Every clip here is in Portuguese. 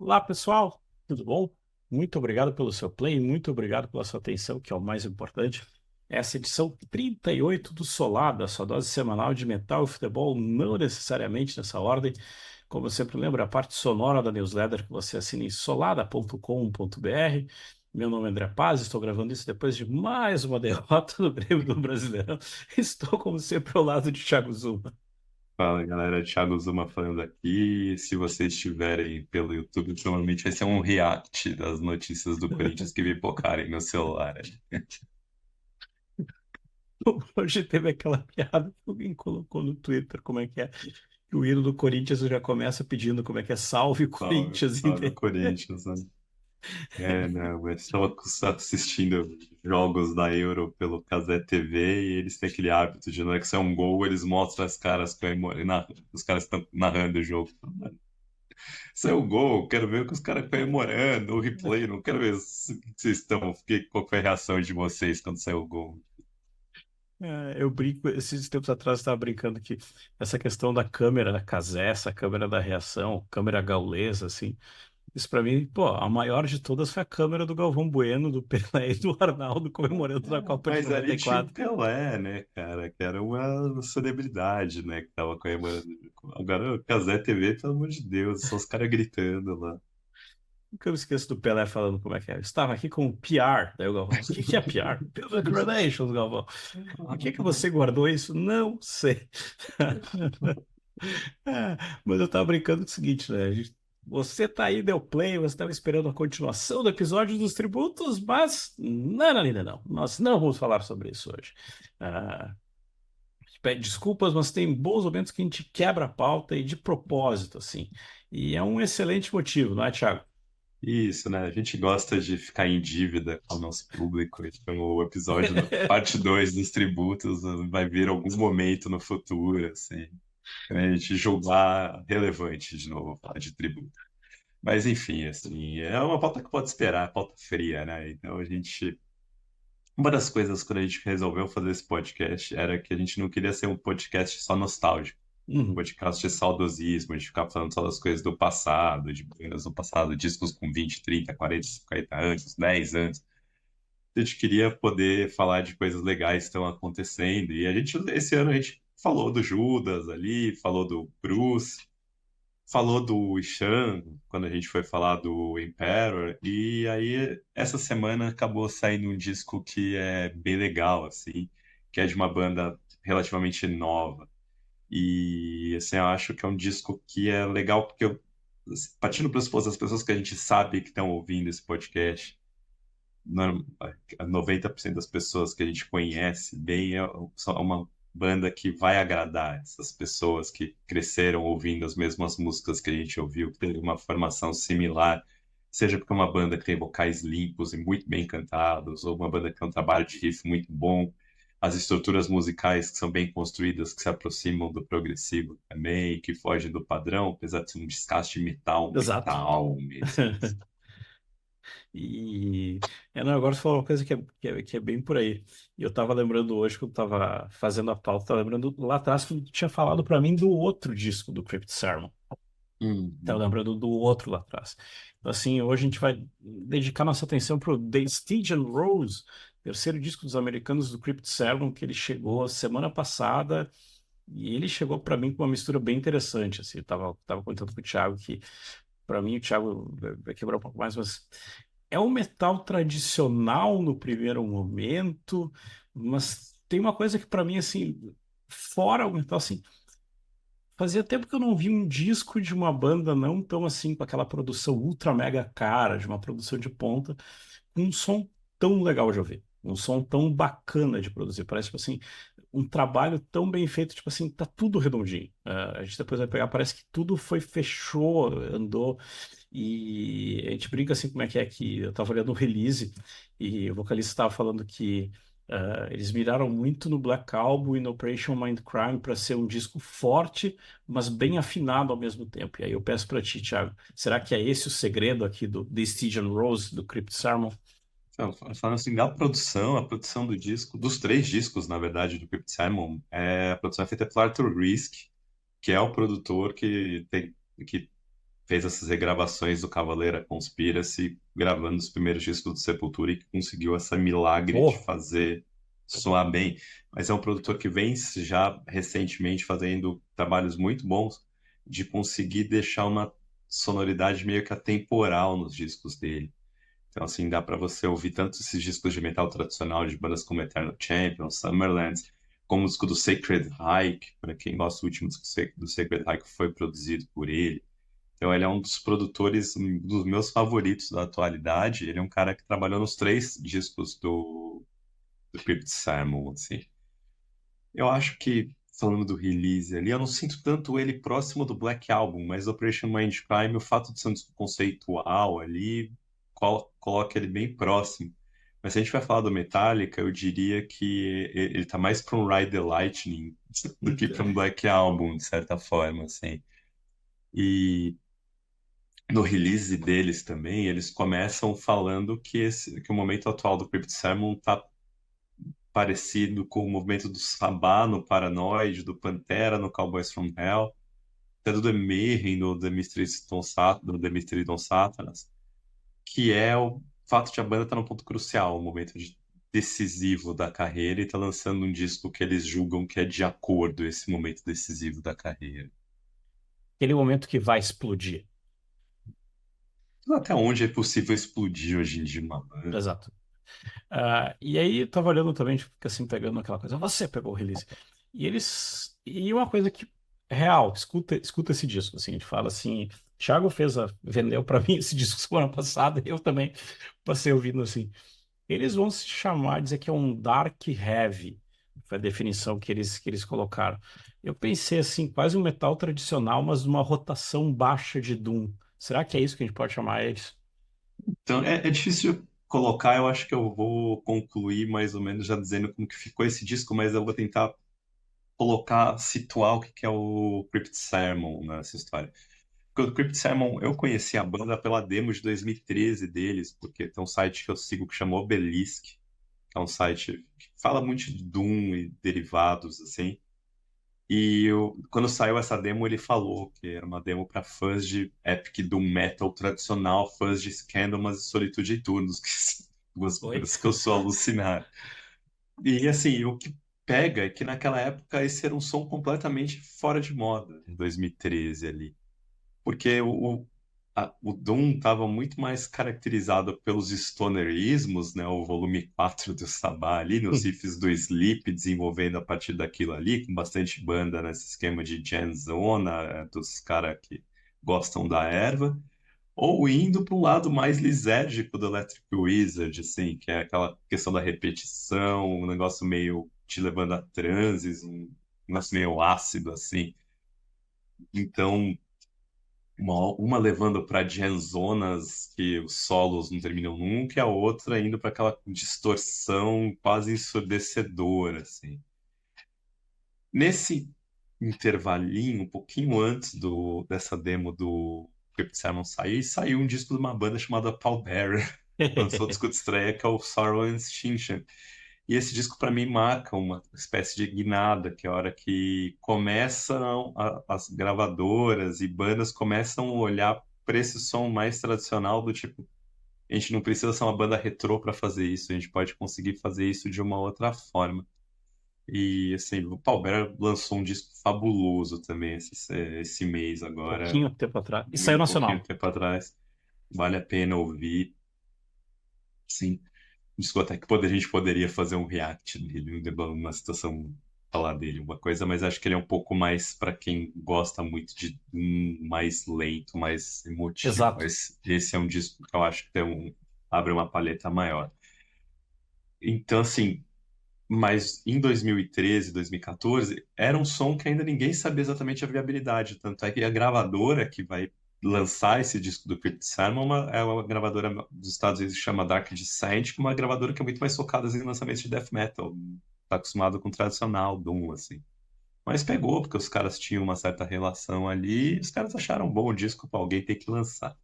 Olá, pessoal, tudo bom? Muito obrigado pelo seu play, muito obrigado pela sua atenção, que é o mais importante. Essa é a edição 38 do Solado, a sua dose semanal de metal e futebol, não necessariamente nessa ordem. Como eu sempre lembro, a parte sonora da newsletter que você assina em solada.com.br. Meu nome é André Paz, estou gravando isso depois de mais uma derrota do Grêmio do Brasileirão. Estou, como sempre, ao lado de Thiago Zuma. Fala galera, Thiago Zuma falando aqui. Se vocês estiverem pelo YouTube, provavelmente vai ser um react das notícias do Corinthians que pipocarem no celular. Hoje teve aquela piada que alguém colocou no Twitter, como é que é? Que o hino do Corinthians já começa pedindo como é que é salve Salve, Corinthians, salve entende? Corinthians, né? Não, eu estava assistindo jogos da Euro pelo Cazé TV e eles têm aquele hábito de, na hora que sai um gol, eles mostram as caras os caras estão narrando o jogo. Saiu o gol, quero ver os caras comemorando, o replay, não quero ver vocês estão, qual foi a reação de vocês quando saiu o gol. Eu brinco, esses tempos atrás eu estava brincando que essa questão da câmera da Casé, essa câmera da reação, câmera gaulesa, assim, isso pra mim, pô, a maior de todas foi a câmera do Galvão Bueno, do Pelé e do Arnaldo comemorando na Copa de Mas ali tinha o 94. Pelé, né, cara, que era uma celebridade, né, que tava comemorando. Agora o Cazé TV, pelo amor de Deus, só os caras gritando lá. Nunca me esqueço do Pelé falando como é que é. Eu estava aqui com o PR, daí o Galvão. O que que é PR? Public Relations, Galvão. Por que que você guardou isso? Não sei. É, mas eu tava brincando com o seguinte, né? Você tá aí, deu play, você estava esperando a continuação do episódio dos tributos, mas não, ainda não. Nós não vamos falar sobre isso hoje. Ah, a gente pede desculpas, mas tem bons momentos que a gente quebra a pauta e de propósito, assim. E é um excelente motivo, não é, Thiago? Isso, né, a gente gosta de ficar em dívida com o nosso público, então o episódio da parte 2 dos tributos vai vir algum momento no futuro, assim, né, a gente julgar relevante de novo falar de tributo. Mas enfim, assim, é uma pauta que pode esperar, pauta fria, né? Então a gente. Uma das coisas quando a gente resolveu fazer esse podcast era que a gente não queria ser um podcast só nostálgico, um Uhum. podcast de saudosismo, de ficar falando só das coisas do passado, de bandas do passado, discos com 20, 30, 40, 50 anos, 10 anos. A gente queria poder falar de coisas legais que estão acontecendo. E a gente, esse ano, a gente falou do Judas ali, falou do Bruce, falou do Ishan quando a gente foi falar do Emperor, e aí essa semana acabou saindo um disco que é bem legal, assim, que é de uma banda relativamente nova. E assim, eu acho que é um disco que é legal porque partindo do pressuposto das pessoas que a gente sabe que estão ouvindo esse podcast, no- 90% das pessoas que a gente conhece bem são uma banda que vai agradar essas pessoas que cresceram ouvindo as mesmas músicas que a gente ouviu, que teve uma formação similar, seja porque é uma banda que tem vocais limpos e muito bem cantados, ou uma banda que tem um trabalho de riff muito bom, as estruturas musicais que são bem construídas, que se aproximam do progressivo também, que fogem do padrão, apesar de ser um descarte de metal, Exato. metal mesmo. E não, agora você falou uma coisa que é bem por aí. E eu tava lembrando hoje, que eu tava fazendo a pauta, tava lembrando lá atrás que tu tinha falado pra mim do outro disco do Crypt Sermon. Tava Uhum. lembrando do outro lá atrás. Então, assim, hoje a gente vai dedicar nossa atenção pro The Stygian Rose, terceiro disco dos americanos do Crypt Sermon, que ele chegou semana passada. E ele chegou pra mim com uma mistura bem interessante. Assim, eu tava contando com o Thiago que, pra mim, o Thiago vai quebrar um pouco mais, mas é um metal tradicional no primeiro momento, mas tem uma coisa que pra mim, assim, fora o metal, assim, fazia tempo que eu não vi um disco de uma banda não tão assim, com aquela produção ultra mega cara, de uma produção de ponta, com um som tão legal de ouvir. Um som tão bacana de produzir. Parece, tipo assim, um trabalho tão bem feito, tipo assim, tá tudo redondinho. A gente depois vai pegar, parece que tudo foi, fechou, andou. E a gente brinca assim, como é que eu tava olhando o release e o vocalista estava falando que eles miraram muito no Black Album e no Operation Mindcrime para ser um disco forte, mas bem afinado ao mesmo tempo. E aí eu peço para ti, Thiago, será que é esse o segredo aqui do The Stygian Rose, do Crypt Sermon? Então, falando assim, da produção, a produção do disco, dos três discos, na verdade, do Crypt Simon, a produção é feita pelo Arthur Risk, que é o produtor que fez essas regravações do Cavaleira Conspiracy, gravando os primeiros discos do Sepultura e que conseguiu essa milagre de Pô, fazer soar bem. Mas é um produtor que vem já recentemente fazendo trabalhos muito bons de conseguir deixar uma sonoridade meio que atemporal nos discos dele. Então, assim, dá para você ouvir tanto esses discos de metal tradicional de bandas como Eternal Champion, Summerland, como o disco do Sacred Reich, para quem gosta, o último disco do Sacred Reich foi produzido por ele. Então, ele é um dos produtores, um dos meus favoritos da atualidade. Ele é um cara que trabalhou nos três discos do Crypt Sermon, assim. Eu acho que, falando do release ali, eu não sinto tanto ele próximo do Black Album, mas Operation Mindcrime, o fato de ser um disco conceitual ali, coloca ele bem próximo. Mas se a gente vai falar do Metallica, eu diria que ele tá mais para um Ride the Lightning do que para um Black Album, de certa forma, assim. E no release deles também, eles começam falando que o momento atual do Crypt Sermon tá parecido com o movimento do Sabá no Paranoid, do Pantera no Cowboys from Hell, até do The Mayhem no The Mystery Don Satanas, que é o fato de a banda estar num ponto crucial, um momento decisivo da carreira e tá lançando um disco que eles julgam que é de acordo esse momento decisivo da carreira. aquele momento que vai explodir. Até onde é possível explodir hoje em dia uma banda? Exato. E aí eu tava olhando também, tipo, fica assim, pegando aquela coisa. Você pegou o release. E eles. E uma coisa que é real, escuta esse disco, assim, a gente fala assim. Thiago vendeu pra mim esse disco semana passada, eu também passei ouvindo assim. Eles vão se chamar, dizer que é um dark heavy, foi a definição que eles colocaram. Eu pensei assim, quase um metal tradicional, mas numa rotação baixa de Doom. Será que é isso que a gente pode chamar eles? Então, é difícil colocar, eu acho que eu vou concluir mais ou menos já dizendo como que ficou esse disco, mas eu vou tentar colocar, situar o que que é o Crypt Sermon nessa história. Porque o Crypt Sermon, eu conheci a banda pela demo de 2013 deles, porque tem um site que eu sigo que chama Obelisk, que é um site que fala muito de Doom e derivados, assim. Quando saiu essa demo, ele falou que era uma demo para fãs de Epic Doom Metal tradicional, fãs de Scandalmas e Solitude e Turnos, que são duas Oi? bandas que eu sou alucinado. E assim, o que pega é que naquela época esse era um som completamente fora de moda, em 2013 ali. Porque o Doom estava muito mais caracterizado pelos stonerismos, né? O volume 4 do Sabá ali, nos riffs do Sleep, desenvolvendo a partir daquilo ali, com bastante banda nesse esquema de Genzona, dos caras que gostam da erva, ou indo para um lado mais lisérgico do Electric Wizard, assim, que é aquela questão da repetição, um negócio meio te levando a transes, um negócio meio ácido, assim. Então, uma levando para zonas que os solos não terminam nunca, e a outra indo para aquela distorção quase ensurdecedora, assim. Nesse intervalinho, um pouquinho antes dessa demo do Crypt Sermon sair, saiu um disco de uma banda chamada Pallbearer. Lançou o disco de estreia, que é o Sorrow and Extinction. E esse disco, para mim, marca uma espécie de guinada, que é a hora que começam as gravadoras e bandas começam a olhar para esse som mais tradicional, do tipo, a gente não precisa ser uma banda retrô para fazer isso, a gente pode conseguir fazer isso de uma outra forma. E, assim, o Palmera lançou um disco fabuloso também esse mês agora, Pouquinho tempo atrás. E saiu um pouquinho nacional. tempo atrás. Vale a pena ouvir. Sim, disco até que a gente poderia fazer um react dele, uma situação falar dele, uma coisa, mas acho que ele é um pouco mais para quem gosta muito de mais lento, mais emotivo. Exato. Esse é um disco que eu acho que abre uma paleta maior. Então, assim, mas em 2013, 2014, era um som que ainda ninguém sabia exatamente a viabilidade. Tanto é que a gravadora que vai lançar esse disco do Crypt Sermon é uma gravadora dos Estados Unidos que chama Dark Descent, que é uma gravadora que é muito mais focada em lançamentos de death metal. Tá acostumado com o tradicional Doom, assim. Mas pegou, porque os caras tinham uma certa relação ali, e os caras acharam bom o disco para alguém ter que lançar.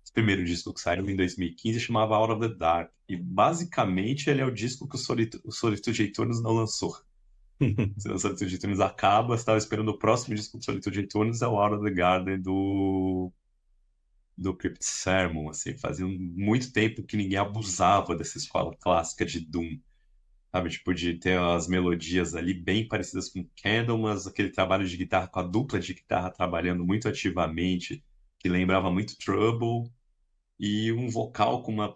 O primeiro disco que saiu em 2015 chamava Out of the Dark. E basicamente ele é o disco que o Solitude Turnos não lançou. O Solitude Turnos acaba, você estava esperando o próximo disco do Solitude Turnos, é o Out of the Garden do do Crypt Sermon, assim, fazia muito tempo que ninguém abusava dessa escola clássica de Doom, sabe? Tipo, de ter as melodias ali bem parecidas com Candlemas, aquele trabalho de guitarra com a dupla de guitarra trabalhando muito ativamente, que lembrava muito Trouble, e um vocal com uma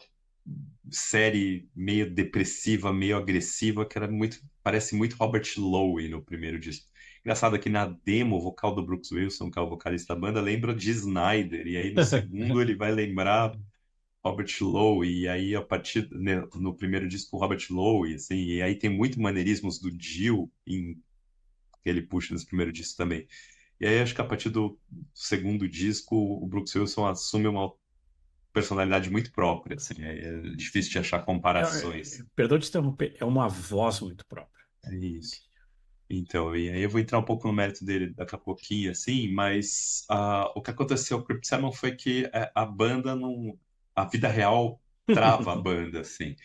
série meio depressiva, meio agressiva, que era muito, parece muito Robert Lowe no primeiro disco. Engraçado que na demo, o vocal do Brooks Wilson, que é o vocalista da banda, lembra de Snyder, e aí no segundo ele vai lembrar Robert Lowe, e aí a partir, né, no primeiro disco Robert Lowe, assim, e aí tem muito maneirismos do Dio que ele puxa nesse primeiro disco também. E aí acho que a partir do segundo disco o Brooks Wilson assume uma personalidade muito própria, assim, é difícil de achar comparações. Perdão de interromper, é uma voz muito própria. É isso. Então, e aí eu vou entrar um pouco no mérito dele daqui a pouquinho, assim, mas o que aconteceu com o Crypt Salmon foi que a banda não... A vida real trava a banda, assim.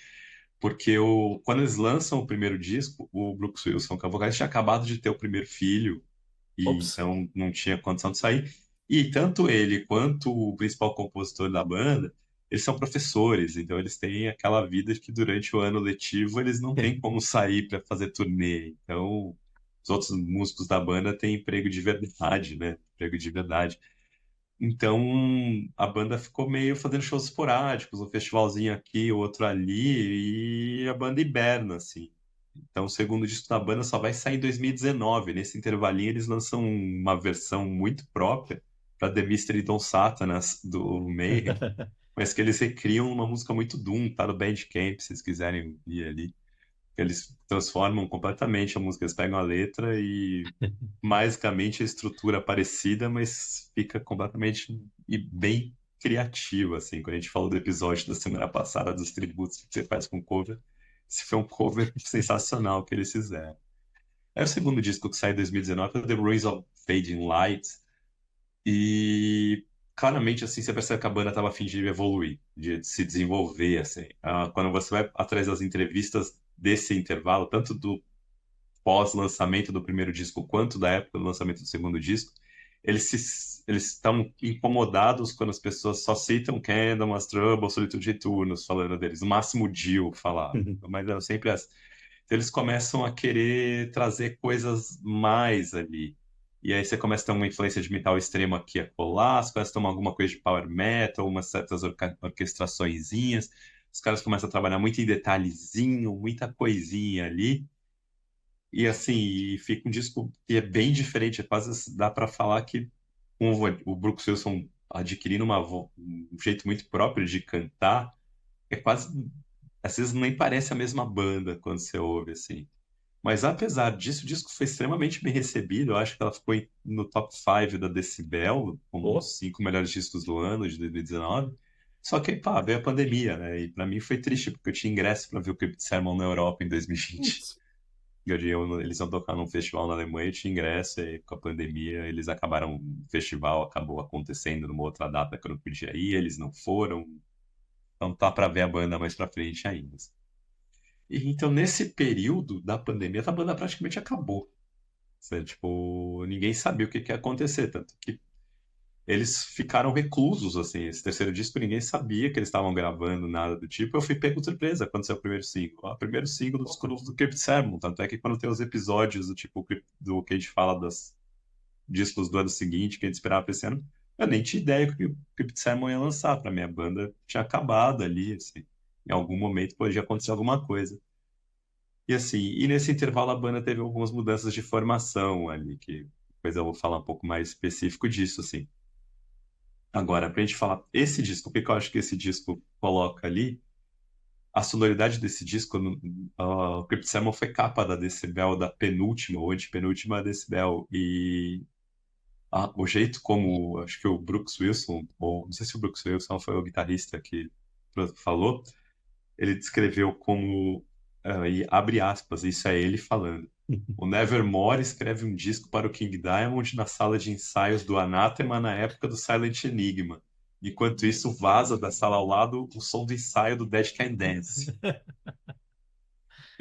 Porque quando eles lançam o primeiro disco, o Brooks Wilson, que é o vocalista, tinha acabado de ter o primeiro filho, e Ops. então não tinha condição de sair. E tanto ele quanto o principal compositor da banda, eles são professores, então eles têm aquela vida de que durante o ano letivo eles não têm como sair para fazer turnê. Então, os outros músicos da banda têm emprego de verdade, né? Emprego de verdade. Então, a banda ficou meio fazendo shows esporádicos, um festivalzinho aqui, outro ali, e a banda hiberna, assim. Então, o segundo disco da banda só vai sair em 2019. Nesse intervalinho, eles lançam uma versão muito própria para The Mystery Don't Satanas, do Mayhem, mas que eles recriam uma música muito Doom, tá no Bandcamp, se vocês quiserem ir ali. Eles transformam completamente a música, eles pegam a letra e basicamente a estrutura é parecida, mas fica completamente e bem criativa, assim. Quando a gente falou do episódio da semana passada dos tributos que você faz com cover, esse foi um cover sensacional que eles fizeram. É o segundo disco que sai em 2019, é The Ruins of Fading Light, e claramente assim você percebe que a banda estava a fim de evoluir, de se desenvolver, assim. Quando você vai atrás das entrevistas desse intervalo, tanto do pós-lançamento do primeiro disco quanto da época do lançamento do segundo disco, eles estão incomodados quando as pessoas só citam Candlemas, Trouble, Solitude e Turnos falando deles. No máximo o Dio falava, mas é sempre assim. Então, eles começam a querer trazer coisas mais ali. E aí você começa a ter uma influência de metal extremo aqui e acolá, você começa a tomar alguma coisa de power metal, umas certas orquestraçõezinhas, os caras começam a trabalhar muito em detalhezinho, muita coisinha ali. E assim, fica um disco que é bem diferente, quase dá para falar que com o Brooks Wilson adquirindo um jeito muito próprio de cantar, é quase, às vezes nem parece a mesma banda quando você ouve assim. Mas apesar disso, o disco foi extremamente bem recebido. Eu acho que ela ficou no top 5 da Decibel, como Oh, os 5 melhores discos do ano de 2019. Só que, pá, veio a pandemia, né? E pra mim foi triste, porque eu tinha ingresso para ver o Crypt Sermon na Europa em 2020. putz. Eles iam tocar num festival na Alemanha, eu tinha ingresso, e com a pandemia eles acabaram, o festival acabou acontecendo numa outra data que eu não podia ir, eles não foram, então tá para ver a banda mais pra frente ainda. E então nesse período da pandemia, a banda praticamente acabou. Tipo, ninguém sabia o que que ia acontecer, tanto que eles ficaram reclusos, assim, esse terceiro disco ninguém sabia que eles estavam gravando, nada do tipo. Eu fui pego de surpresa quando saiu o primeiro single. O primeiro single do disco novo do Crypt Sermon, tanto é que quando tem os episódios do tipo do que a gente fala dos discos do ano seguinte, que a gente esperava pra esse ano, eu nem tinha ideia que o Crypt Sermon ia lançar. Pra minha banda tinha acabado ali, assim. Em algum momento podia acontecer alguma coisa. E assim, e nesse intervalo a banda teve algumas mudanças de formação ali, que depois eu vou falar um pouco mais específico disso, assim. Agora, pra gente falar esse disco, o que que eu acho que esse disco coloca ali? A sonoridade desse disco, o Crypt Sermon foi capa da Decibel, da penúltima ou antepenúltima Decibel, e o jeito como, acho que o Brooks Wilson, ou não sei se o Brooks Wilson foi o guitarrista que falou, ele descreveu como, e abre aspas, isso é ele falando. O Nevermore escreve um disco para o King Diamond na sala de ensaios do Anathema na época do Silent Enigma. Enquanto isso, vaza da sala ao lado o som do ensaio do Dead Can Dance.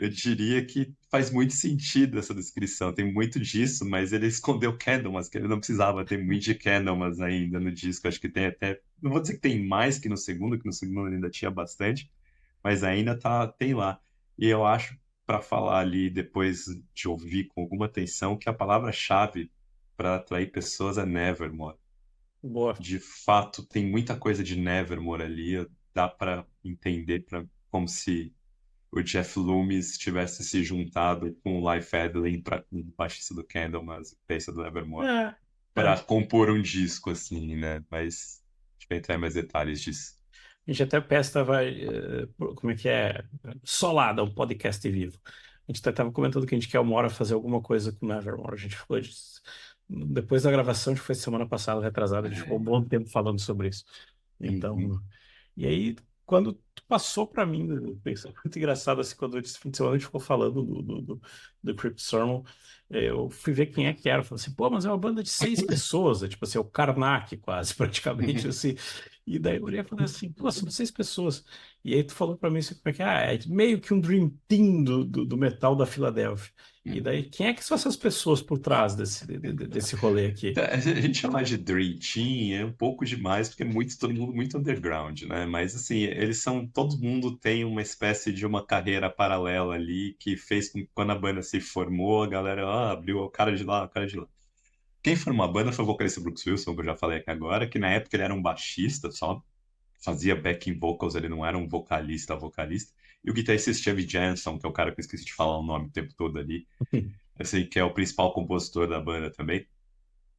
Eu diria que faz muito sentido essa descrição. Tem muito disso, mas ele escondeu Candlemas, que ele não precisava ter muito de Candlemas ainda no disco. Acho que tem até. Não vou dizer que tem mais que no segundo ele ainda tinha bastante, mas ainda tem lá. E eu acho, para falar ali, depois de ouvir com alguma atenção, que a palavra-chave para atrair pessoas é Nevermore. Boa. De fato, tem muita coisa de Nevermore ali, dá para entender como se o Jeff Loomis tivesse se juntado com o Life Edlin, o baixista do Candlemas, baixista do Nevermore, É, para é. compor um disco, assim, né? Mas a gente vai entrar em mais detalhes disso. A gente até pesta vai, como é que é? Solada, um podcast vivo. A gente até estava comentando que a gente quer uma hora fazer alguma coisa com Nevermore. A gente ficou depois da gravação, que foi semana passada, retrasada, a gente ficou um bom tempo falando sobre isso. Uhum. Então, e aí, quando tu passou para mim, eu pensei, muito engraçado assim, quando esse fim de semana a gente ficou falando do Crypt Sermon, eu fui ver quem é que era. Falei assim, pô, mas é uma banda de 6 pessoas, é tipo assim, é o Karnak quase, praticamente assim. E daí eu olhei e falei assim, pô, são 6 pessoas. E aí tu falou pra mim assim, como é que é? Ah, é meio que um Dream Team do metal da Filadélfia. E daí, quem é que são essas pessoas por trás desse rolê aqui? A gente chamar de Dream Team é um pouco demais, porque é muito, todo mundo muito underground, né? Mas, assim, todo mundo tem uma espécie de uma carreira paralela ali, que fez com que quando a banda se formou, a galera, abriu o cara de lá, o cara de lá. Quem formou a banda foi o vocalista Brooks Wilson, que eu já falei aqui agora, que na época ele era um baixista só, fazia backing vocals, ele não era um vocalista. E o guitarrista Steve Jensen, que é o cara que eu esqueci de falar o nome o tempo todo ali, assim, que é o principal compositor da banda também.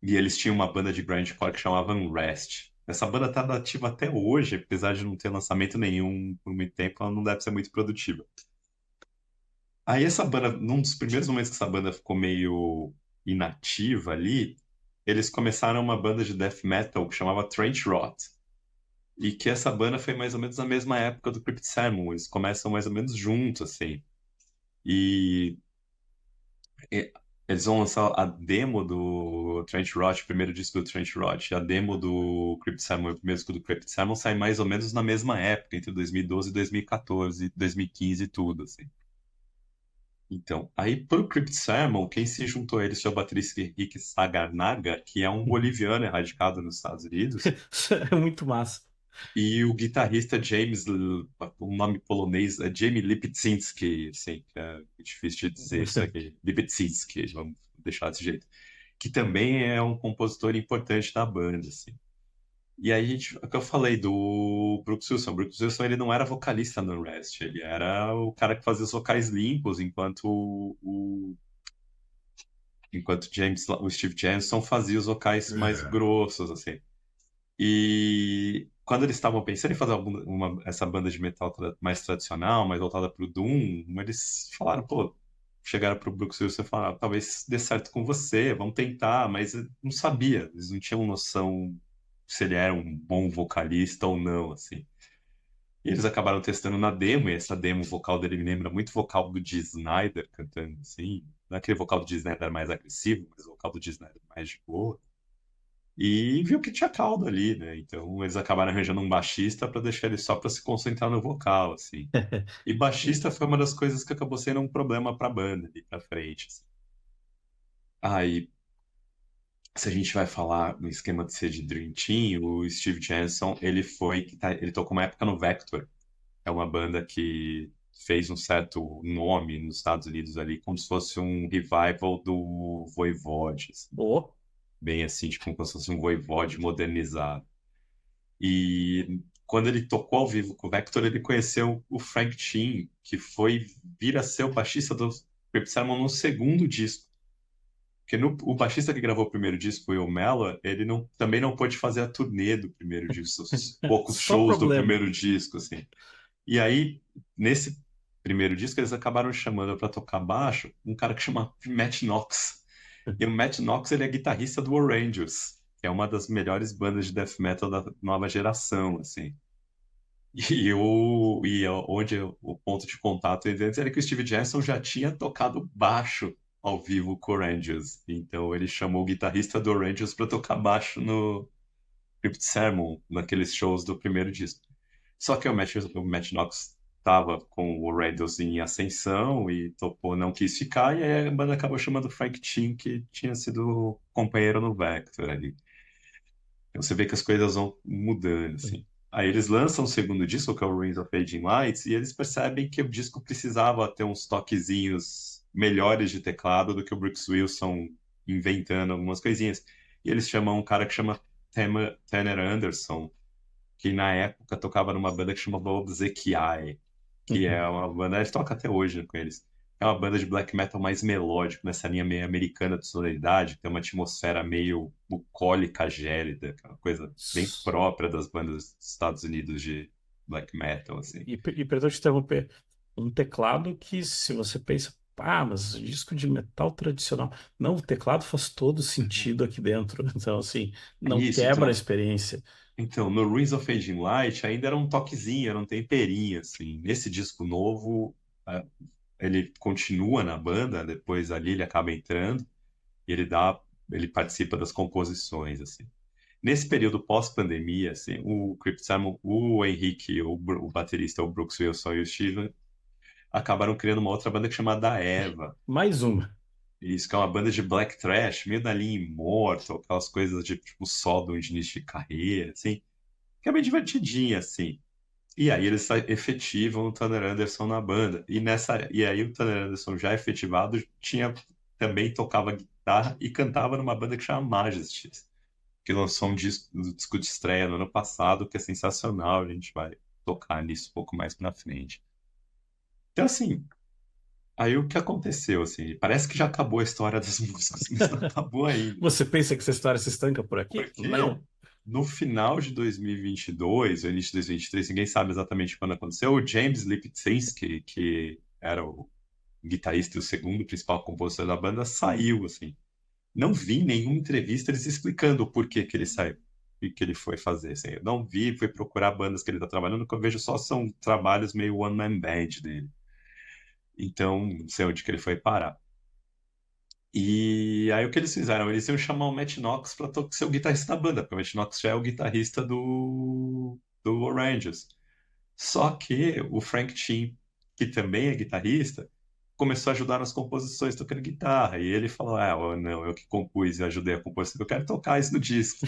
E eles tinham uma banda de grindcore que chamava Unrest. Essa banda tá ativa até hoje, apesar de não ter lançamento nenhum por muito tempo, ela não deve ser muito produtiva. Aí essa banda, num dos primeiros momentos que essa banda ficou meio inativa ali, eles começaram uma banda de death metal que chamava Trench Rot. E que essa banda foi mais ou menos na mesma época do Crypt Sermon. Eles começam mais ou menos juntos, assim. E e eles vão lançar a demo do Trench Rot, o primeiro disco do Trench Rot, a demo do Crypt Sermon, o primeiro disco do Crypt Sermon, sai mais ou menos na mesma época, entre 2012 e 2014, 2015 e tudo, assim. Então, aí pro Crypt Sermon, quem se juntou a eles foi o baterista Rick Sagarnaga, que é um boliviano erradicado nos Estados Unidos, É muito massa. e o guitarrista o nome polonês é Jamie Lipczynski, assim, que é difícil de dizer isso aqui, Lipczynski, vamos deixar desse jeito, que também é um compositor importante da banda, assim. E aí, o que eu falei do Brooks Wilson. O Brooks Wilson, ele não era vocalista no Unrest, ele era o cara que fazia os vocais limpos, enquanto o Steve Jenson fazia os vocais mais grossos, assim. E quando eles estavam pensando em fazer essa banda de metal mais tradicional, mais voltada para o Doom, eles falaram, pô, chegaram para o Brooks Wilson e falaram, talvez dê certo com você, vamos tentar, mas eu não sabia, eles não tinham noção se ele era um bom vocalista ou não, assim. E eles acabaram testando na demo, e essa demo, o vocal dele me lembra muito o vocal do Dee Snider cantando, assim. Não é aquele vocal do Dee Snider mais agressivo, mas o vocal do Dee Snider mais de boa. E viu que tinha caldo ali, né? Então eles acabaram arranjando um baixista para deixar ele só para se concentrar no vocal, assim. E baixista foi uma das coisas que acabou sendo um problema para a banda ali para frente, assim. Aí, se a gente vai falar no esquema de ser de Dream Team, o Steve Jenson, ele tocou uma época no Vector. É uma banda que fez um certo nome nos Estados Unidos ali, como se fosse um revival do Voivode, assim. Boa. Bem assim, tipo, como se fosse um Voivode modernizado. E quando ele tocou ao vivo com o Vector, ele conheceu o Frank Chin, que foi vir a ser o baixista do Crypt Sermon no segundo disco. Porque o baixista que gravou o primeiro disco, o Will Mellor, ele também não pôde fazer a turnê do primeiro disco, os poucos Só shows do problema. primeiro disco, assim. E aí, nesse primeiro disco, eles acabaram chamando para tocar baixo um cara que chama Matt Knox. E o Matt Knox, ele é guitarrista do Oranges, que é uma das melhores bandas de death metal da nova geração, assim. Onde o ponto de contato entre eles era que o Steve Jackson já tinha tocado baixo ao vivo com o Oranges. Então ele chamou o guitarrista do Oranges para tocar baixo no Crypt Sermon, naqueles shows do primeiro disco. Só que o Matt Knox tava com o Randalls em ascensão e topou, não quis ficar, e aí a banda acabou chamando o Frank Chin, que tinha sido companheiro no Vector ali. Então você vê que as coisas vão mudando, assim. Aí eles lançam o segundo disco, que é o Rings of Aging Lights, e eles percebem que o disco precisava ter uns toquezinhos melhores de teclado do que o Brooks Wilson inventando algumas coisinhas. E eles chamam um cara que chama Tanner Anderson, que na época tocava numa banda que chamava Obsequiae, que é uma banda, ele toca até hoje com eles. É uma banda de black metal mais melódico, nessa linha meio americana de sonoridade, tem uma atmosfera meio bucólica, gélida, que é uma coisa bem própria das bandas dos Estados Unidos de black metal, assim. E perdão te interromper, um teclado que se você pensa, ah, mas disco de metal tradicional. Não, o teclado faz todo Uhum. sentido aqui dentro. Então, assim, não Isso, quebra a então, experiência. no Rings of Aging Light ainda era um toquezinho, era um temperinho, assim. Nesse disco novo, eh, ele continua na banda, depois ali ele acaba entrando, e ele participa das composições, assim. Nesse período pós-pandemia, assim, o Crypt Simon, o Henrique, o baterista, o Brooks Wilson e o Steven acabaram criando uma outra banda que chama Da Eva. Mais uma. Isso que é uma banda de black thrash, meio da linha Immortal, aquelas coisas de tipo solo de início de carreira, assim, que é bem divertidinha, assim. E aí eles efetivam o Tanner Anderson na banda. E aí o Tanner Anderson já efetivado também tocava guitarra e cantava numa banda que chama Majesties, que lançou um disco de estreia no ano passado, que é sensacional. A gente vai tocar nisso um pouco mais pra frente. Então, assim, aí o que aconteceu, assim, parece que já acabou a história das músicas, mas não acabou ainda. Você pensa que essa história se estanca por aqui? Porque Não. no final de 2022, ou início de 2023, ninguém sabe exatamente quando aconteceu, o James Lipzinski, que era o guitarrista e o segundo principal compositor da banda, saiu, assim. Não vi nenhuma entrevista eles explicando o porquê que ele saiu e que ele foi fazer. Assim. Eu não vi, fui procurar bandas que ele está trabalhando, que eu vejo só são trabalhos meio one-man band dele. Então, não sei onde que ele foi parar. E aí o que eles fizeram? Eles iam chamar o Matt Knox para ser o guitarrista da banda, porque o Matt Knox já é o guitarrista do Oranges. Só que o Frank Chin, que também é guitarrista, começou a ajudar nas composições tocando guitarra. E ele falou: Ah, não, eu que compus e ajudei a compor, eu quero tocar isso no disco.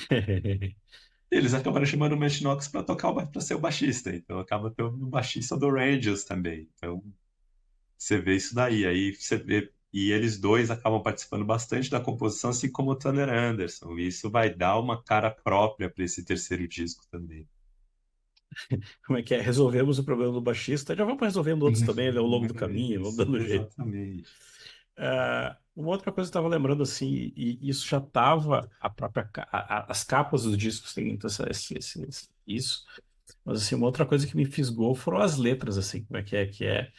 Eles acabaram chamando o Matt Knox para para ser o baixista. Então acaba tendo o baixista do Rangers também. Então você vê isso daí. Aí você vê. E eles dois acabam participando bastante da composição, assim como o Tanner Anderson. E isso vai dar uma cara própria para esse terceiro disco também. Como é que é? Resolvemos o problema do baixista. Já vamos resolvendo outros também, né, ao longo do caminho, vamos Isso, dando jeito. exatamente. Uma outra coisa que eu estava lembrando assim, e isso já estava a própria as capas dos discos têm muito isso, mas assim, uma outra coisa que me fisgou foram as letras assim, como é que é,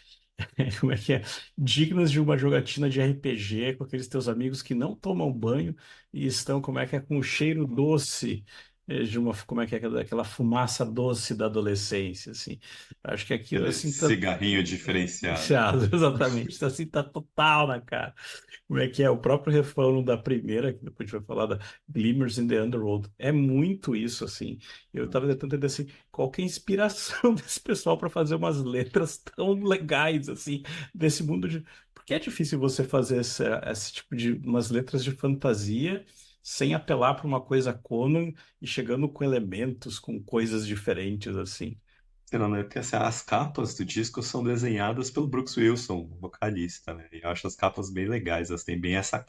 como é que é, dignas de uma jogatina de RPG com aqueles teus amigos que não tomam banho e estão como é que é com o cheiro doce de uma como é que é aquela fumaça doce da adolescência assim. Acho que aquilo Aquele assim tá cigarrinho diferenciado. exatamente, tá assim, tá total na cara. Como é que é? O próprio refrão da primeira, que depois a gente vai falar da Glimmers in the Underworld, é muito isso, assim. Eu tava tentando entender, assim, qual que é a inspiração desse pessoal para fazer umas letras tão legais, assim, desse mundo de... Porque é difícil você fazer esse tipo de... umas letras de fantasia sem apelar para uma coisa Conan e chegando com elementos, com coisas diferentes, assim. Não, né? Porque assim, as capas do disco são desenhadas pelo Brooks Wilson, o vocalista, né? E eu acho as capas bem legais, elas têm bem essa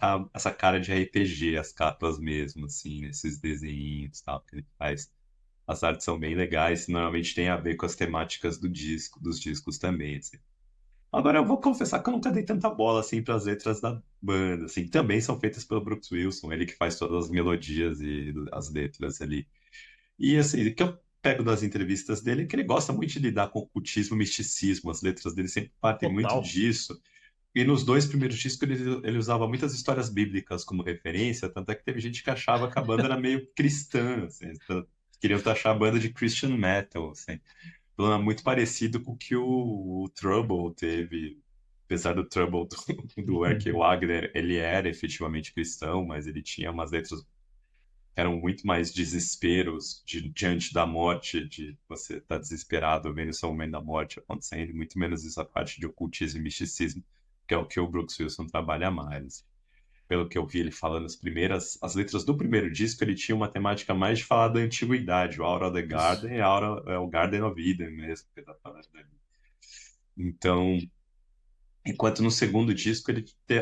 cara de RPG, as capas mesmo, assim, esses desenhos e tal que ele faz. As artes são bem legais, normalmente tem a ver com as temáticas do disco, dos discos também, assim. Agora eu vou confessar que eu nunca dei tanta bola assim para as letras da banda, assim, também são feitas pelo Brooks Wilson, ele que faz todas as melodias e as letras ali. E assim, o que eu pego das entrevistas dele é que ele gosta muito de lidar com ocultismo e misticismo. As letras dele sempre partem muito Total. disso. E nos dois primeiros discos ele usava muitas histórias bíblicas como referência, tanto é que teve gente que achava que a banda era meio cristã, assim, queriam taxar a banda de Christian metal, assim. Então, é muito parecido com o que o Trouble teve, apesar do Trouble do Erk Wagner, ele era efetivamente cristão, mas ele tinha umas letras eram muito mais desesperos diante da morte, de você estar desesperado vendo o seu momento da morte acontecendo, muito menos essa parte de ocultismo e misticismo, que é o que o Brooks Wilson trabalha mais. Pelo que eu vi ele falando as letras do primeiro disco, ele tinha uma temática mais de falar da antiguidade, o Out of the Isso. Garden é o Garden of Eden mesmo, que ele tá falando ali. Então, enquanto no segundo disco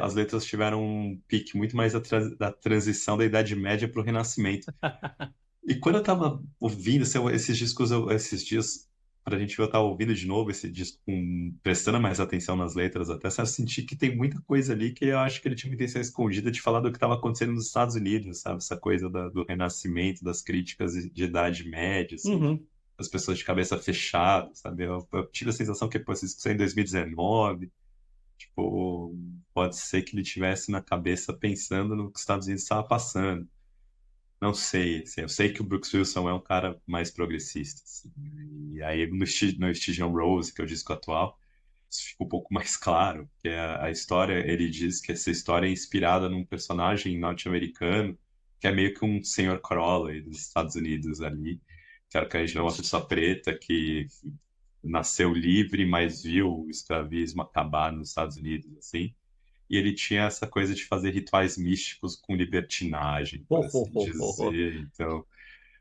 as letras tiveram um pique muito mais da transição da Idade Média para o Renascimento. E quando eu tava ouvindo esses discos, esses dias, pra gente ver, eu tava ouvindo de novo esse disco, prestando mais atenção nas letras até, sabe, eu senti que tem muita coisa ali que eu acho que ele tinha uma intenção escondida de falar do que estava acontecendo nos Estados Unidos, sabe? Essa coisa do Renascimento, das críticas de Idade Média, assim, Uhum. as pessoas de cabeça fechada, sabe? Eu tive a sensação que, pô, essa discussão em 2019, tipo, pode ser que ele tivesse na cabeça pensando no que os Estados Unidos estava passando. Não sei, assim, eu sei que o Brooks Wilson é um cara mais progressista, assim, e aí no Stygian Rose, que é o disco atual, isso fica um pouco mais claro, que a história, ele diz que essa história é inspirada num personagem norte-americano, que é meio que um senhor Crowley dos Estados Unidos ali, que era é uma pessoa preta que nasceu livre, mas viu o escravismo acabar nos Estados Unidos, assim, e ele tinha essa coisa de fazer rituais místicos com libertinagem, Ho, por ho, assim ho, ho, ho. dizer. Então,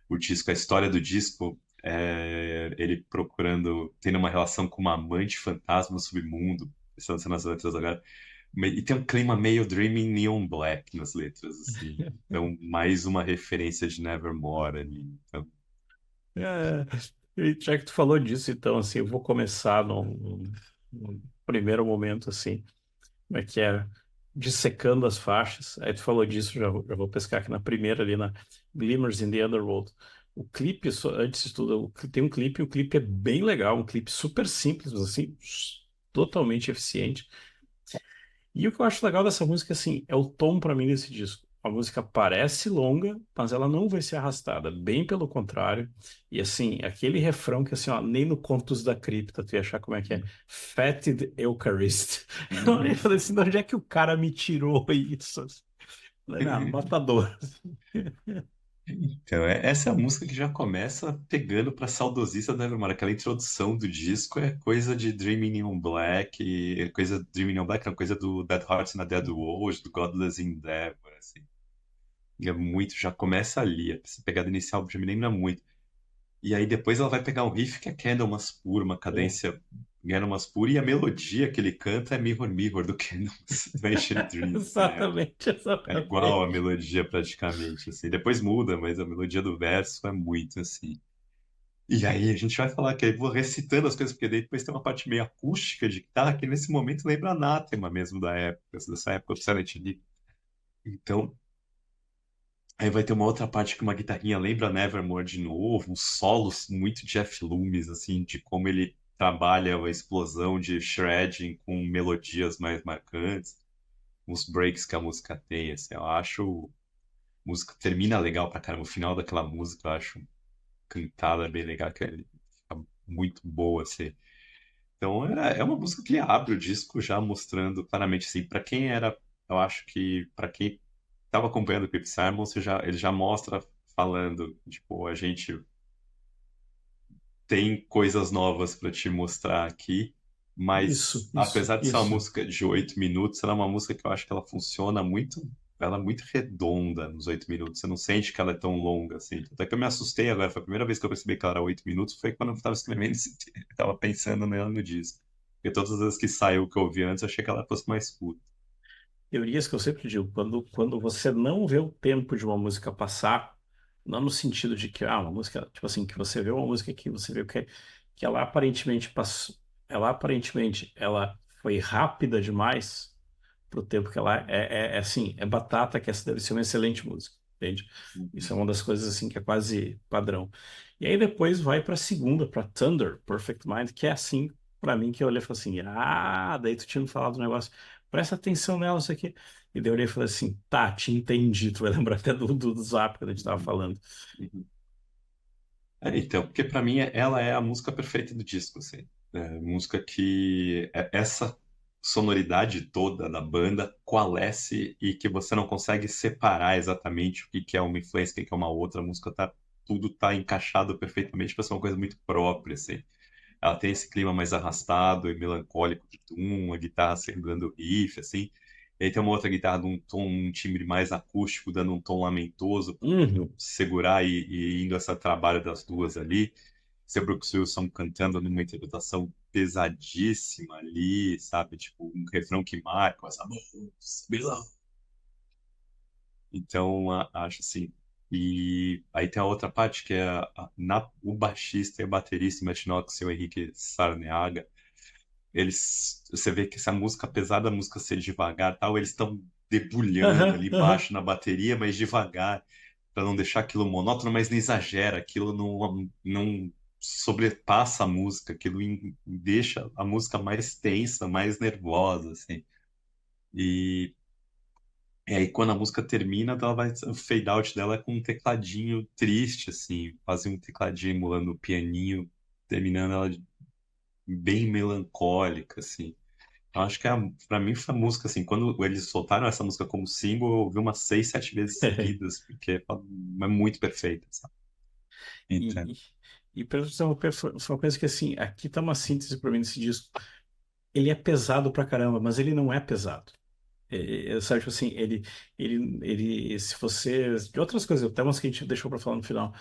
o disco, a história do disco é ele procurando, tendo uma relação com uma amante fantasma no submundo, estão sendo as letras agora. E tem um clima meio Dreaming Neon Black nas letras, assim. Então, mais uma referência de Nevermore ali. Então, É, e já que tu falou disso, então, assim, eu vou começar num primeiro momento, assim, como é que é, dissecando as faixas. Aí tu falou disso, já vou pescar aqui na primeira, ali na Glimmers in the Underworld. O clipe, antes de tudo, tem um clipe, o clipe é bem legal, um clipe super simples, mas, assim, totalmente eficiente. E o que eu acho legal dessa música, assim, é o tom pra mim desse disco. A música parece longa, mas ela não vai ser arrastada, bem pelo contrário. E assim, aquele refrão que assim, ó, nem no Contos da Cripta tu ia achar como é que é. Fetid Eucharist. Eu olhei e falei assim, de onde é que o cara me tirou isso? Falei, não, matador. então, essa é a música que já começa pegando pra saudosista da Nevermore. Aquela introdução do disco é coisa de Dreaming Neon Black, é coisa Dreaming Neon Black, é coisa do Dead Hearts na Dead World, do Godless Endeavor, assim. E é muito, já começa ali. Essa pegada inicial já me lembra muito. E aí depois ela vai pegar um riff que é Candlemas puro, uma Pô. cadência Candlemas pura, e a melodia que ele canta é Mirror Mirror do Candlemas, do Ancient Dreams, assim, Exatamente, é igual a exatamente. melodia praticamente, assim. Depois muda, mas a melodia do verso é muito assim. E aí a gente vai falar que aí vou recitando as coisas, porque daí depois tem uma parte meio acústica de guitarra que nesse momento lembra Anátema mesmo da época, dessa época do Silent Hill. Então, aí vai ter uma outra parte que uma guitarrinha lembra Nevermore de novo, uns solos muito Jeff Loomis, assim, de como ele trabalha a explosão de shredding com melodias mais marcantes, os breaks que a música tem, assim, eu acho a música termina legal pra caramba, o final daquela música eu acho cantada bem legal, que fica muito boa, assim. Então é uma música que abre o disco já mostrando claramente, assim, pra quem era, eu acho que pra quem estava acompanhando o Clip Simon, ele já mostra falando, tipo, a gente tem coisas novas para te mostrar aqui, Isso, mas isso, apesar de ser uma isso. música de 8 minutos, ela é uma música que eu acho que ela funciona muito, ela é muito redonda nos 8 minutos, você não sente que ela é tão longa assim. Até que eu me assustei agora, foi a primeira vez que eu percebi que ela era 8 minutos, foi quando eu estava escrevendo esse texto, eu estava pensando nela no disco. Porque todas as vezes que saiu o que eu ouvi antes, eu achei que ela fosse mais curta. Teorias que eu sempre digo, quando você não vê o tempo de uma música passar, não no sentido de que, uma música, tipo assim, que você vê uma música que você vê que ela aparentemente passou, ela foi rápida demais pro tempo que ela é assim, é batata que essa deve ser uma excelente música, entende? Uhum. Isso é uma das coisas assim que é quase padrão. E aí depois vai para a segunda, para Thunder, Perfect Mind, que é assim, para mim, que eu olhei e falei assim, daí tu tinha me falado um negócio, presta atenção nela, isso aqui. E daí eu olhei e falei assim, tá, te entendi, tu vai lembrar até do Zap que a gente tava Uhum. falando. Uhum. Então, porque pra mim ela é a música perfeita do disco, assim. É, música que essa sonoridade toda da banda coalesce e que você não consegue separar exatamente o que que é uma influência, o que que é uma outra. A música tá, tudo tá encaixado perfeitamente para ser uma coisa muito própria, assim. Ela tem esse clima mais arrastado e melancólico de Doom, a guitarra sempre dando riff, assim. E aí tem uma outra guitarra de um tom, um timbre mais acústico, dando um tom lamentoso, Uhum. segurar e indo esse trabalho das duas ali. Seu Brooks Wilson cantando numa interpretação pesadíssima ali, sabe? Tipo, um refrão que marca, essa voz, Bilão. Então, acho assim. E aí tem a outra parte que é o baixista e o baterista, Matt Knox e o Henrique Sarneaga. Eles, você vê que essa música, apesar da música ser devagar, tal, eles estão debulhando Aham, ali aham. baixo na bateria, mas devagar, para não deixar aquilo monótono, mas não exagera, aquilo não sobrepassa a música, aquilo deixa a música mais tensa, mais nervosa, assim. E, e aí quando a música termina, ela vai, o fade out dela é com um tecladinho triste, assim, quase um tecladinho emulando o pianinho, terminando ela bem melancólica, assim. Eu acho que pra mim foi a música, assim, quando eles soltaram essa música como single, eu ouvi umas 6, 7 vezes seguidas, porque é muito perfeita, sabe? Então, E, e para você foi uma coisa que assim, aqui tá uma síntese para mim desse disco. Ele é pesado pra caramba, mas ele não é pesado. Sabe, tipo assim, se você, de outras coisas, até umas que a gente deixou pra falar no final,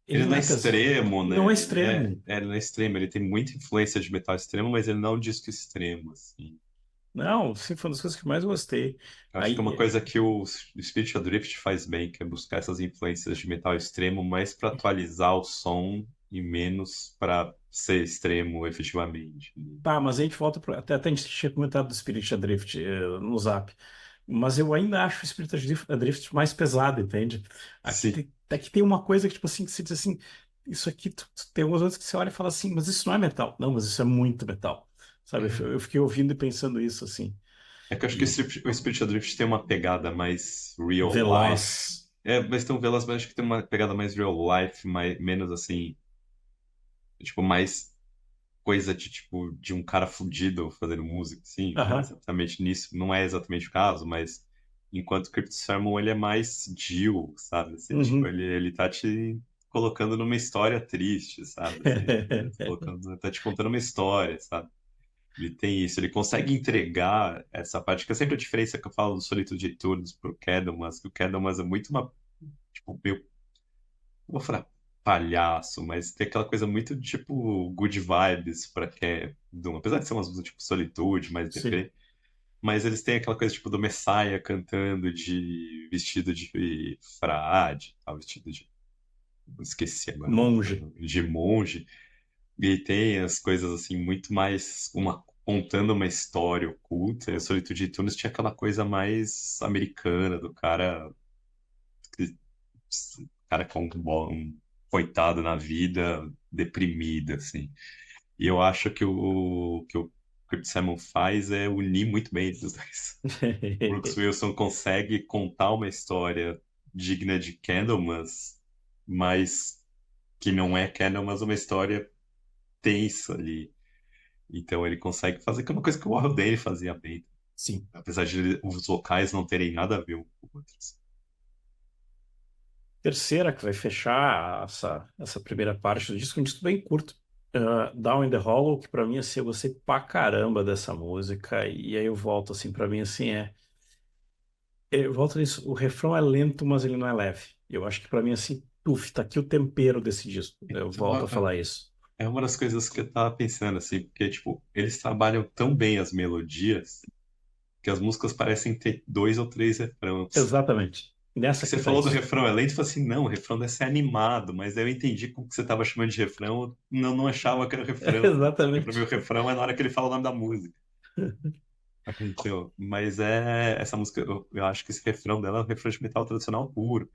ele ele não não é é pesado. extremo, Não é né? extremo. Ele não é extremo, ele tem muita influência de metal extremo, mas ele não é um disco extremo, assim. Não, sim, foi uma das coisas que eu mais gostei. Eu acho que é uma Aí, coisa que o Spiritual Drift faz bem, que é buscar essas influências de metal extremo mais para atualizar o som e menos para ser extremo efetivamente. tá, mas a gente volta até a gente tinha comentado do Spirit Adrift no Zap. Mas eu ainda acho o Spirit Adrift mais pesado, entende? Sim. Aqui tem uma coisa que, tipo assim, que se diz assim, isso aqui, tem algumas outras que você olha e fala assim, mas isso não é metal. Não, mas isso é muito metal. Sabe? Eu fiquei ouvindo e pensando isso, assim. É que eu acho que E o Spirit Drift tem uma pegada mais real life. veloz. É, mas tem um Velas, mas acho que tem uma pegada mais real life, menos assim, tipo, mais coisa de tipo de um cara fudido fazendo música, assim, não Aham. exatamente nisso, não é exatamente o caso, mas enquanto o Crypt Sermon ele é mais Jill, sabe? Assim, tipo, Uhum. ele tá te colocando numa história triste, sabe? Assim, ele tá colocando, tá te contando uma história, sabe? Ele tem isso, ele consegue entregar essa parte, que é sempre a diferença que eu falo do Solitude de Turnos pro Candlemas, que o Candlemas é muito uma, tipo, meio, não vou falar palhaço, mas tem aquela coisa muito, tipo, good vibes pra quem é Doom, apesar de ser umas músicas, tipo, Solitude, mais Sim. deprê, mas eles têm aquela coisa, tipo, do Messiah cantando vestido de frade, tal, vestido de, esqueci agora, Monge. de monge, e tem as coisas assim, muito mais contando uma história oculta. E a Solitude de Tunis tinha aquela coisa mais americana do cara, que- cara com um coitado na vida, deprimido, assim. E eu acho que o Crypt Simon faz é unir muito bem esses dois. Brooks Wilson consegue contar uma história digna de Candlemas, mas que não é Candlemas, uma história tensa ali. Então ele consegue fazer que é uma coisa que o Warren Dane fazia bem, Sim. apesar de os vocais não terem nada a ver um com outros. Terceira, que vai fechar essa primeira parte do disco, é um disco bem curto. Down in the Hollow, que pra mim, assim, eu gostei pra caramba dessa música. E aí eu volto, assim, pra mim, assim, eu volto nisso, o refrão é lento, mas ele não é leve. Eu acho que pra mim, assim, puf, tá aqui o tempero desse disco. Eu volto a Então, falar isso. é uma das coisas que eu tava pensando, assim, porque, tipo, eles trabalham tão bem as melodias que as músicas parecem ter 2 ou 3 refrãos. Exatamente. Nessa Porque você aqui tá falou do isso. refrão é lento, eu falei assim, não, o refrão deve ser animado, mas aí eu entendi como que você tava chamando de refrão, eu não achava que era refrão. Porque pra mim o Exatamente. refrão é na hora que ele fala o nome da música. Então, mas essa música, eu acho que esse refrão dela é um refrão de metal tradicional puro.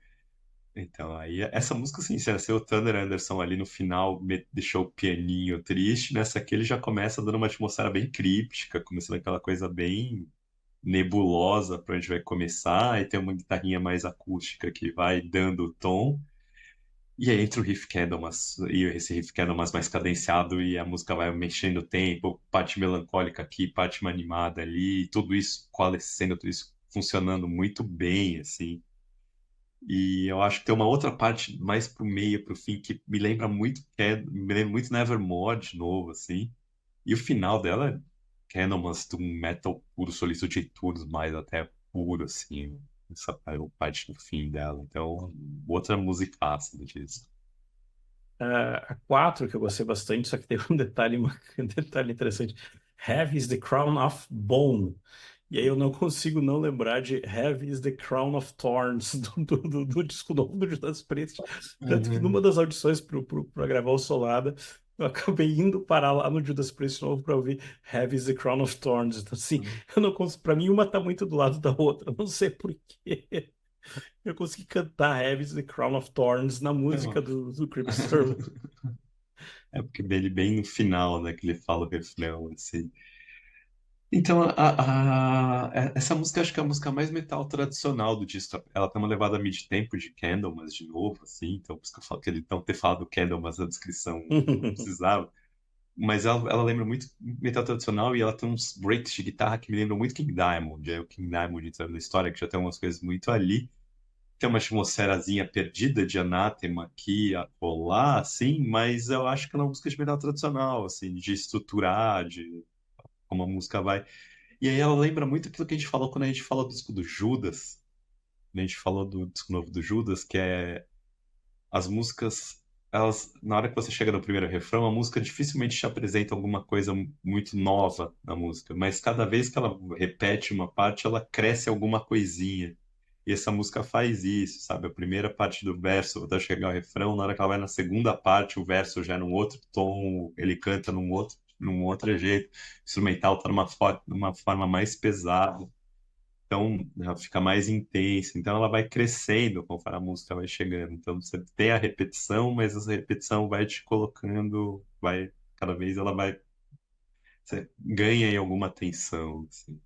Então, aí, essa música, assim, se ser o Thunder Anderson ali no final deixou o pianinho triste, nessa aqui ele já começa dando uma atmosfera bem críptica, começando aquela coisa bem nebulosa para onde vai começar, e tem uma guitarrinha mais acústica que vai dando o tom. E aí entra o riff Candlemas, e esse riff Candlemas mais cadenciado, e a música vai mexendo o tempo, parte melancólica aqui, parte mais animada ali, e tudo isso coalescendo, tudo isso funcionando muito bem, assim. E eu acho que tem uma outra parte mais pro meio, pro fim, que me lembra muito, me lembra muito Nevermore de novo, assim. E o final dela é Candlemas de um metal puro, Solicitude Tours, mais até puro, assim. Essa parte do fim dela. Então, outra musicaça do disco. A 4, que eu gostei bastante, só que tem um detalhe, um detalhe interessante. Heavy is the crown of bone. E aí eu não consigo não lembrar de Heavy is the Crown of Thorns do disco novo do Judas Priest. Tanto que numa Uhum. das audições pra gravar o Solada, eu acabei indo parar lá no Judas Priest novo pra ouvir Heavy is the Crown of Thorns. Então assim, eu não consigo, pra mim uma tá muito do lado da outra, eu não sei por quê. Eu consegui cantar Heavy is the Crown of Thorns na música Então, do Creep Sterling. é porque dele bem no final, né, que ele fala o refrão, assim. Então, essa música acho que é a música mais metal tradicional do disco. Ela tem uma levada mid-tempo de Candlemas de novo, assim. Então, por isso que eu falo que ele não ter falado Candlemas na descrição não precisava. Mas ela lembra muito metal tradicional e ela tem uns breaks de guitarra que me lembram muito King Diamond. É o King Diamond então, da história, que já tem umas coisas muito ali. Tem uma atmosferazinha perdida de Anátema aqui, acolá, assim, mas eu acho que ela é uma música de metal tradicional, assim, de estruturar, de como a música vai. E aí ela lembra muito aquilo que a gente falou quando a gente falou do disco do Judas, né? A gente falou do disco novo do Judas, que é as músicas, elas, na hora que você chega no primeiro refrão, a música dificilmente te apresenta alguma coisa muito nova na música, mas cada vez que ela repete uma parte, ela cresce alguma coisinha. E essa música faz isso, sabe? A primeira parte do verso, até chegar ao refrão, na hora que ela vai na segunda parte, o verso já é num outro tom, ele canta num outro jeito. O instrumental tá numa forma mais pesada. Então, ela fica mais intensa. Então, ela vai crescendo conforme a música vai chegando. Então, você tem a repetição, mas essa repetição vai te colocando, vai, cada vez ela vai, você ganha em alguma tensão, assim.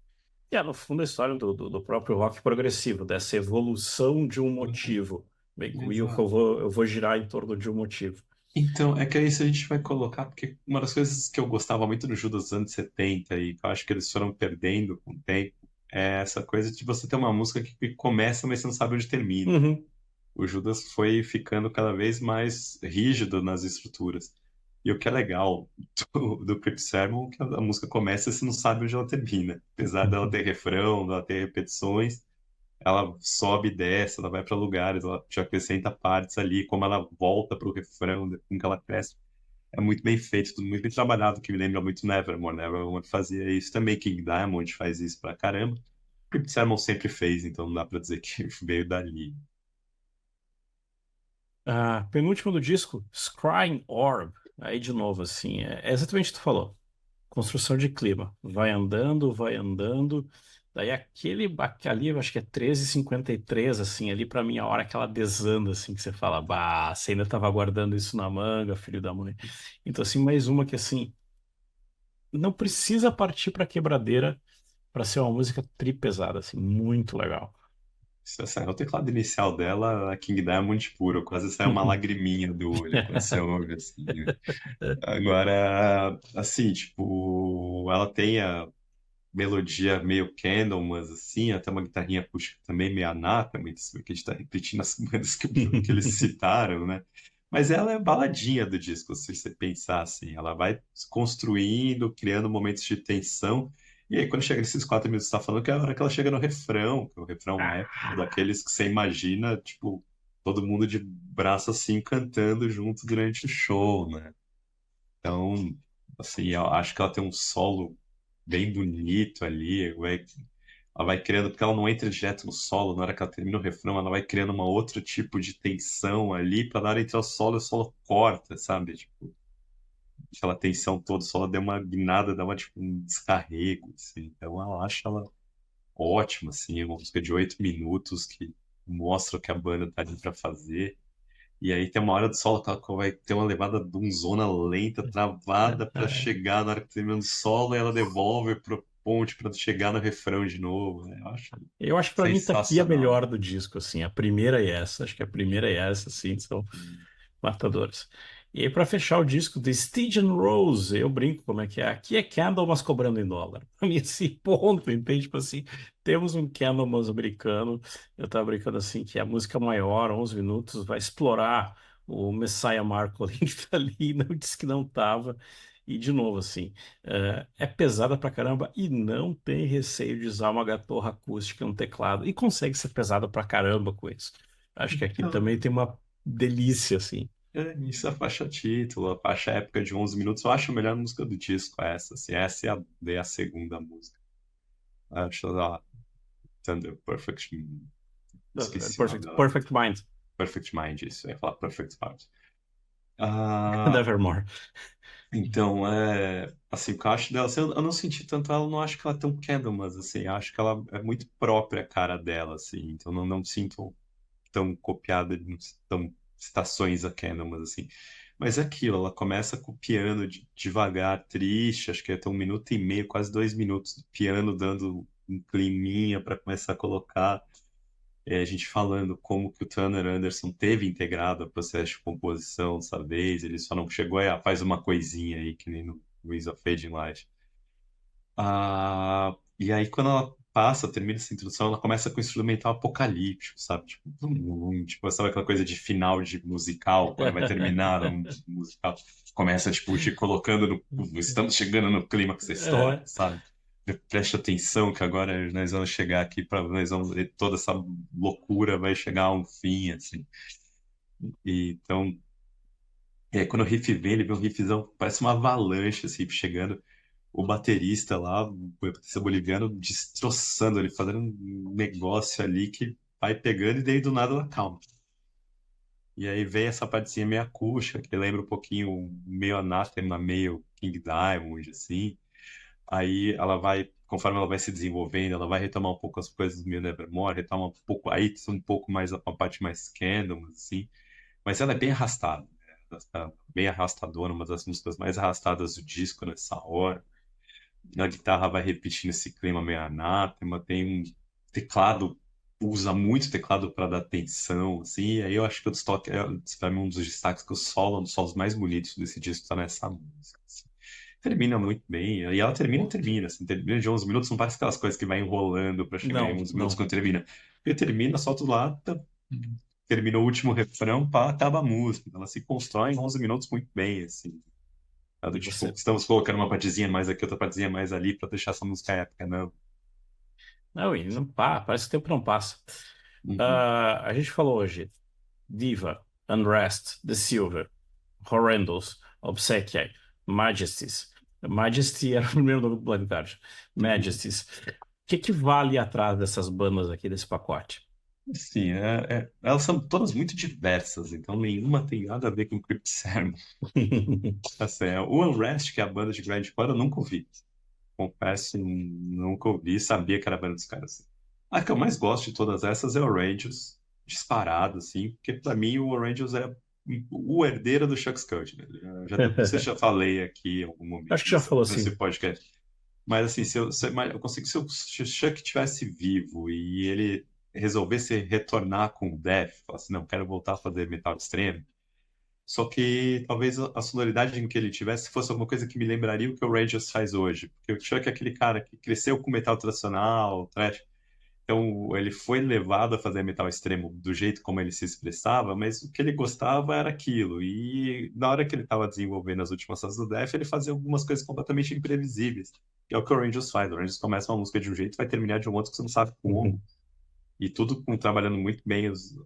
E é, no fundo, a história do próprio rock progressivo, dessa evolução de um motivo. Bem, comigo que Exato. eu vou girar em torno de um motivo. Então, é que é isso a gente vai colocar, porque uma das coisas que eu gostava muito do Judas dos anos 70 e que eu acho que eles foram perdendo com o tempo, é essa coisa de você ter uma música que começa, mas você não sabe onde termina. Uhum. O Judas foi ficando cada vez mais rígido nas estruturas. E o que é legal do Creep Sermon é que a música começa e você não sabe onde ela termina. Apesar dela ter refrão, dela ter repetições, ela sobe e desce, ela vai para lugares, ela te acrescenta partes ali, como ela volta para o refrão, com que ela cresce. É muito bem feito, tudo muito bem trabalhado, que me lembra muito Nevermore. Nevermore fazia isso também, King Diamond faz isso pra caramba. Creep Sermon sempre fez, então não dá pra dizer que veio dali. A penúltima do disco, Scrying Orb. Aí, de novo, assim, é exatamente o que tu falou. Construção de clima. Vai andando, vai andando. Daí ali, eu acho que é 13:53 assim, ali pra mim, a hora que ela desanda, assim, que você fala, bah, você ainda tava guardando isso na manga, filho da mãe. Então, assim, mais uma que, assim, não precisa partir pra quebradeira pra ser uma música tri pesada, assim, muito legal. Se você o teclado inicial dela, a King Diamond puro, quase sai uma lagriminha do olho quando você ouve, assim, né? Agora, assim, tipo, ela tem a melodia meio Candlemas, assim, até uma guitarrinha acústica também meio Anátema, que a gente tá repetindo as bandas que eles citaram, né? Mas ela é a baladinha do disco, se você pensar assim. Ela vai se construindo, criando momentos de tensão. E aí, quando chega nesses 4 minutos, você tá falando que é a hora que ela chega no refrão, que o refrão é daqueles que você imagina, tipo, todo mundo de braço assim cantando junto durante o show, né? Então, assim, eu acho que ela tem um solo bem bonito ali, ela vai criando, porque ela não entra direto no solo, na hora que ela termina o refrão, ela vai criando uma outro tipo de tensão ali, pra na hora de entrar o solo corta, sabe? Tipo, aquela tensão toda, o solo deu uma guinada, dá uma, tipo, um descarrego, assim. Então, eu acho ela ótima, assim, é uma música de 8 minutos que mostra o que a banda tá ali pra fazer. E aí tem uma hora do solo que ela vai ter uma levada donzona lenta, travada pra chegar na hora que termina o solo, e ela devolve pro ponte pra chegar no refrão de novo, né? Eu acho Eu acho que pra mim tá aqui a sensacional. melhor do disco, assim. A primeira é essa, acho que a primeira é essa, assim. São Matadores. E aí, para fechar o disco, The Stygian Rose, eu brinco como é que é. Aqui é Candlemas cobrando em dólar. Pra mim, esse ponto, entende? Tipo assim, temos um Candlemas americano. Eu tava brincando assim, que é a música maior, 11 minutos, vai explorar o Messiah Marcolin que tá ali, não disse que não tava. E, de novo, assim, é pesada pra caramba e não tem receio de usar uma gatorra acústica no teclado. E consegue ser pesada pra caramba com isso. Acho que aqui Então, também tem uma delícia, assim. isso é a faixa título, a faixa épica de 11 minutos. Eu acho a melhor música do disco essa, assim. Essa é a segunda música. Acho ela Thunder Perfect. Esqueci o nome dela. Perfect Mind, Perfect Mind, isso. Eu ia falar Perfect Mind. Ah, Nevermore. então, assim, o que eu acho dela, assim, eu não senti tanto ela, não acho que ela é tão Candlemas, assim, eu acho que ela é muito própria a cara dela, assim, então não sinto tão copiada, tão citações a Candlemas, assim. Mas é aquilo, ela começa com o piano devagar, triste, acho que é até 1 minuto e meio, quase 2 minutos, do piano dando um climinha para começar a colocar. A gente falando como que o Tanner Anderson teve integrado ao processo de composição dessa vez, ele só não chegou a faz uma coisinha aí, que nem no Wings of Fading Light. E aí, quando ela passa, termina essa introdução, ela começa com o instrumental apocalíptico, sabe? Tipo, tipo, sabe aquela coisa de final de musical, quando vai terminar um musical, começa, tipo, te colocando no. Estamos chegando no clímax da história, É, sabe? Preste atenção que agora nós vamos chegar aqui para nós vamos ver toda essa loucura vai chegar a um fim, assim. E, então, quando o riff vem, ele vem um riffzão, parece uma avalanche, assim, chegando o baterista lá, o baterista boliviano, destroçando ele, fazendo um negócio ali que vai pegando e daí do nada ela calma. E aí vem essa partezinha meio acústica, que lembra um pouquinho meio Anathema, meio King Diamond, assim. Aí ela vai, conforme ela vai se desenvolvendo, ela vai retomar um pouco as coisas do meio Nevermore, retoma um pouco, aí um pouco mais a parte mais Candlemas, assim. Mas ela é bem arrastada, né? Ela tá bem arrastadora, uma das músicas mais arrastadas do disco nessa hora. A guitarra vai repetindo esse clima meio anátema, tem um teclado, usa muito teclado para dar tensão, assim, e aí eu acho que o destaque, para mim, um dos destaques que o solo, um dos solos mais bonitos desse disco está nessa música, assim. Termina muito bem, e ela termina, assim, termina de 11 minutos, não parece aquelas coisas que vai enrolando para chegar em não, 11 minutos não. quando termina. Porque termina, solta lá, termina o último refrão, pá, acaba a música. Ela se constrói em 11 minutos muito bem, assim. É do E tipo, você? estamos colocando uma partezinha mais aqui, outra partezinha mais ali para deixar essa música épica, não. Não, e não pá, parece que o tempo não passa. Uhum. A gente falou hoje Diva, Unrest, The Silver, Horrendous, Obsequiae, Majesties. Majesty era o primeiro nome do Blind Guardian. Uhum. Majesties. O que que vale atrás dessas bandas aqui desse pacote? Sim, elas são todas muito diversas, então nenhuma tem nada a ver com Crypt Sermon. Assim, o Unrest, que é a banda de grindcore, eu nunca ouvi. Confesso, nunca ouvi, sabia que era a banda dos caras. A que eu mais gosto de todas essas é o Rangers, disparado, assim, porque pra mim o Rangers é o herdeiro do Chuck Scott, né? Não sei se já falei aqui em algum momento Acho que já falou nesse assim. podcast, mas assim, mas eu consigo, se o Chuck tivesse vivo e ele resolvesse retornar com o Death, falar assim, não, quero voltar a fazer metal extremo, só que talvez a sonoridade em que ele tivesse fosse alguma coisa que me lembraria o que o Rangers faz hoje. Porque o Chuck é aquele cara que cresceu com metal tradicional, thrash. Então ele foi levado a fazer metal extremo do jeito como ele se expressava, mas o que ele gostava era aquilo. E na hora que ele estava desenvolvendo as últimas fases do Death, ele fazia algumas coisas completamente imprevisíveis. Que é o que o Rangers faz. O Rangers começa uma música de um jeito e vai terminar de um outro que você não sabe como. E tudo trabalhando muito bem os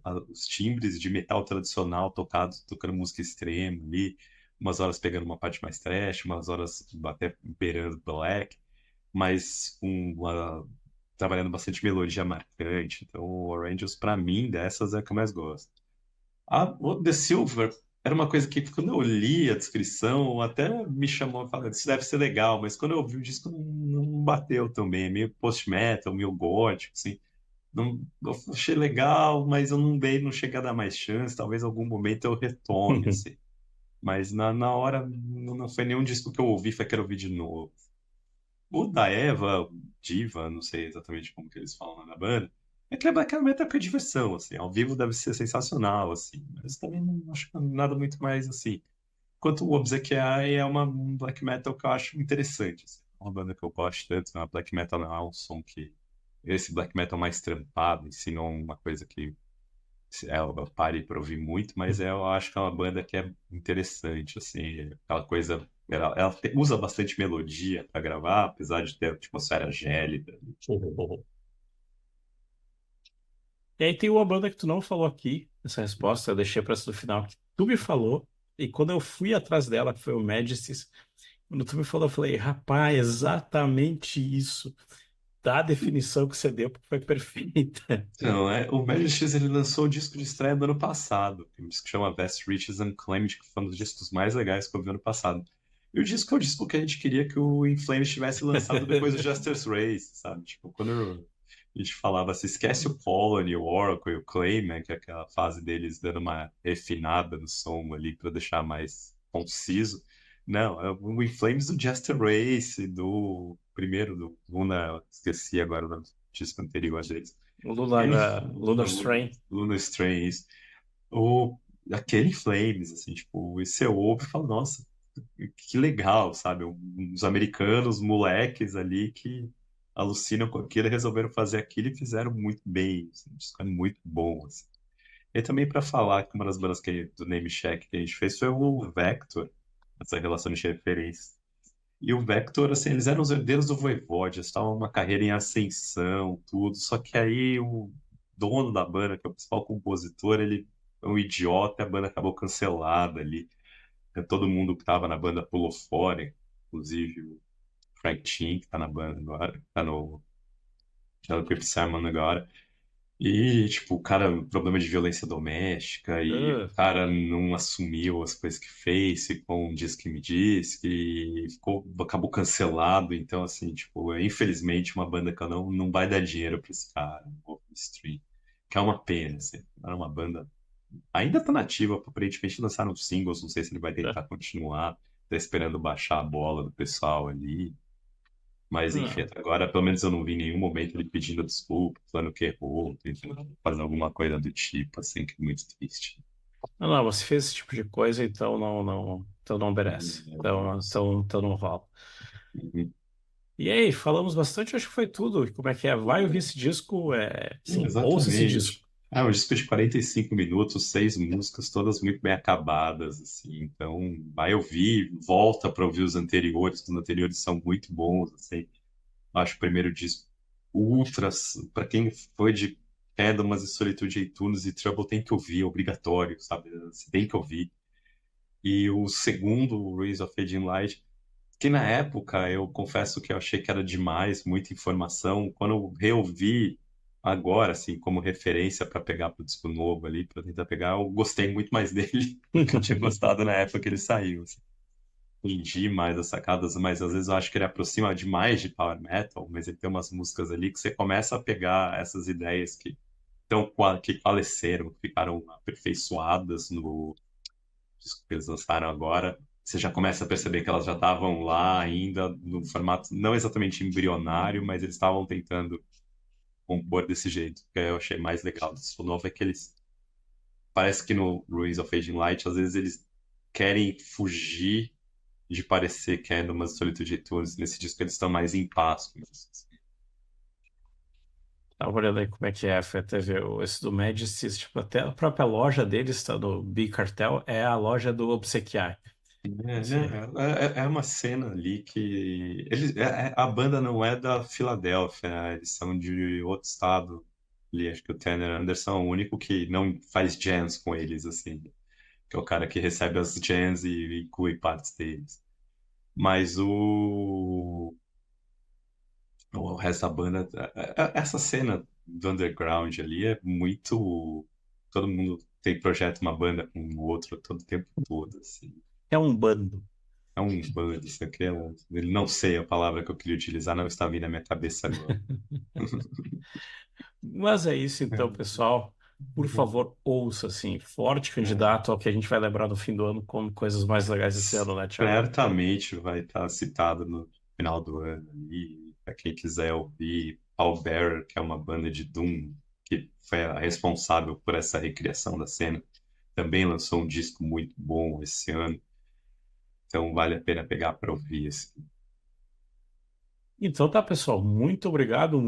timbres de metal tradicional tocados, tocando música extrema ali, umas horas pegando uma parte mais trash, umas horas até beirando black, mas trabalhando bastante melodia marcante. Então, o Oranges, para mim, dessas é a que eu mais gosto. O The Silver era uma coisa que, quando eu li a descrição, até me chamou, falando, isso deve ser legal, mas quando eu ouvi o disco, não bateu também. É meio post-metal, meio gótico, assim. Não, eu achei legal, mas eu não cheguei a dar mais chance. Talvez em algum momento eu retome, assim. Mas na hora não foi nenhum disco que eu ouvi, foi quero ouvir de novo. O da Eva, Diva, não sei exatamente como que eles falam lá na banda, É que Black Metal é diversão, assim. Ao vivo deve ser sensacional, assim. Mas também não acho nada muito mais, assim. Quanto o Obsequiae é um black metal que eu acho interessante, assim. É uma banda que eu gosto tanto, né? Black metal não é um som que... Esse black metal mais trampado, assim, não é uma coisa que eu pare para ouvir muito, mas eu acho que é uma banda que é interessante, assim. Aquela coisa... Ela usa bastante melodia para gravar, apesar de ter a atmosfera gélida. E aí tem uma banda que tu não falou aqui, essa resposta, eu deixei para essa do final, que tu me falou, e quando eu fui atrás dela, que foi o Majesties, quando tu me falou, eu falei, rapaz, exatamente isso. Dá a definição que você deu, porque foi perfeita. Então, o Megadeth ele lançou o disco de estreia do ano passado, um disco que chama Vast Reaches Unclaimed, que foi um dos discos mais legais que eu vi ano passado. E o disco é o disco que a gente queria que o In Flames tivesse lançado depois do Justice Race, sabe? Tipo, quando a gente falava assim, esquece o Colony, o Oracle e o Clayman, que é aquela fase deles dando uma refinada no som ali para deixar mais conciso. Não, é o In Flames do Justice Race, do primeiro, do Luna, esqueci agora o nome do disco anterior deles. Lunar Strain. Luna Strange, ou aquele Flames, assim, tipo, e você ouve e fala, nossa, que legal, sabe? Uns americanos, moleques ali que alucinam com aquilo e resolveram fazer aquilo e fizeram muito bem, assim, isso é muito bom, assim. E também para falar que uma das bandas do Name Check que a gente fez foi o Vector, essa relação de referência. E o Vector, assim, eles eram os herdeiros do Voivode, eles estavam uma carreira em ascensão, tudo. Só que aí o dono da banda, que é o principal compositor, ele é um idiota e a banda acabou cancelada ali. Todo mundo que estava na banda pulou fora, inclusive o Frank Chin, que está na banda agora, tá no Keep Simon agora. E, tipo, o cara, problema de violência doméstica, e o Ah, cara não assumiu as coisas que fez, ficou um diz que me diz, e acabou cancelado. Então, assim, tipo, é infelizmente uma banda que eu não vai dar dinheiro pra esse cara no stream. Que é uma pena, assim. Era uma banda. Ainda tá nativa, aparentemente lançaram singles, não sei se ele vai ah, tentar continuar. Tá esperando baixar a bola do pessoal ali. Mas enfim, não. até agora pelo menos eu não vi em nenhum momento ele pedindo desculpa, falando que errou, tentando fazer alguma coisa do tipo, assim, que é muito triste. Não, não, você fez esse tipo de coisa, então então não merece. Então não rola. Uhum. E aí, falamos bastante, acho que foi tudo. Como é que é? Vai ouvir esse disco? Sim, ouça esse disco. Exatamente. É um disco de 45 minutos, 6 músicas, todas muito bem acabadas, assim. Então, vai ouvir, volta para ouvir os anteriores são muito bons, assim. Acho o primeiro disco ultra, para quem foi de Candlemas e Solitude e Tunes e Trouble tem que ouvir, é obrigatório, sabe? Você tem que ouvir. E o segundo, o Rays of Aging Light, que na época eu confesso que eu achei que era demais, muita informação. Quando eu reouvi agora, assim, como referência para pegar para o disco novo ali, para tentar pegar, eu gostei muito mais dele do que eu tinha gostado na época que ele saiu. Assim. Entendi mais as sacadas, mas às vezes eu acho que ele aproxima demais de power metal, mas ele tem umas músicas ali que você começa a pegar essas ideias que faleceram, que ficaram aperfeiçoadas no disco que eles lançaram agora, você já começa a perceber que elas já estavam lá ainda no formato não exatamente embrionário, mas eles estavam tentando compor desse jeito. O que eu achei mais legal do disco novo é que eles parece que no Ruins of Aging Light às vezes eles querem fugir de parecer Candlemas, Solitude e Tunes. Nesse disco eles estão mais em paz com isso. Dá uma olhada aí como é que é. Foi até ver esse do Majesties, tipo, até a própria loja deles, tá, do Big Cartel, é a loja do Obsequiar. Assim, É uma cena ali que a banda não é da Filadélfia, né? Eles são de outro estado. Ali, acho que o Tanner Anderson é o único que não faz jams com eles, assim, que é o cara que recebe as jams e inclui partes deles. Mas o resto da banda, essa cena do underground ali é muito. Todo mundo tem projeto uma banda com o outro todo o tempo todo, assim. é um bando. É um bando, isso aqui ele não sei a palavra que eu queria utilizar, não está vindo na minha cabeça agora. Mas é isso então, pessoal. Por favor, ouça, assim, forte candidato ao que a gente vai lembrar no fim do ano como coisas mais legais esse ano, né, Thiago? Certamente vai estar citado no final do ano ali, para quem quiser ouvir Paul Bearer, que é uma banda de Doom que foi a responsável por essa recriação da cena, também lançou um disco muito bom esse ano. Então vale a pena pegar para ouvir, assim. Então tá, pessoal. Muito obrigado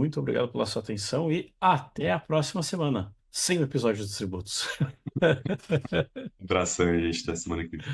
pela sua atenção e até a próxima semana, sem o episódio dos tributos. Um abração, gente, até semana que vem.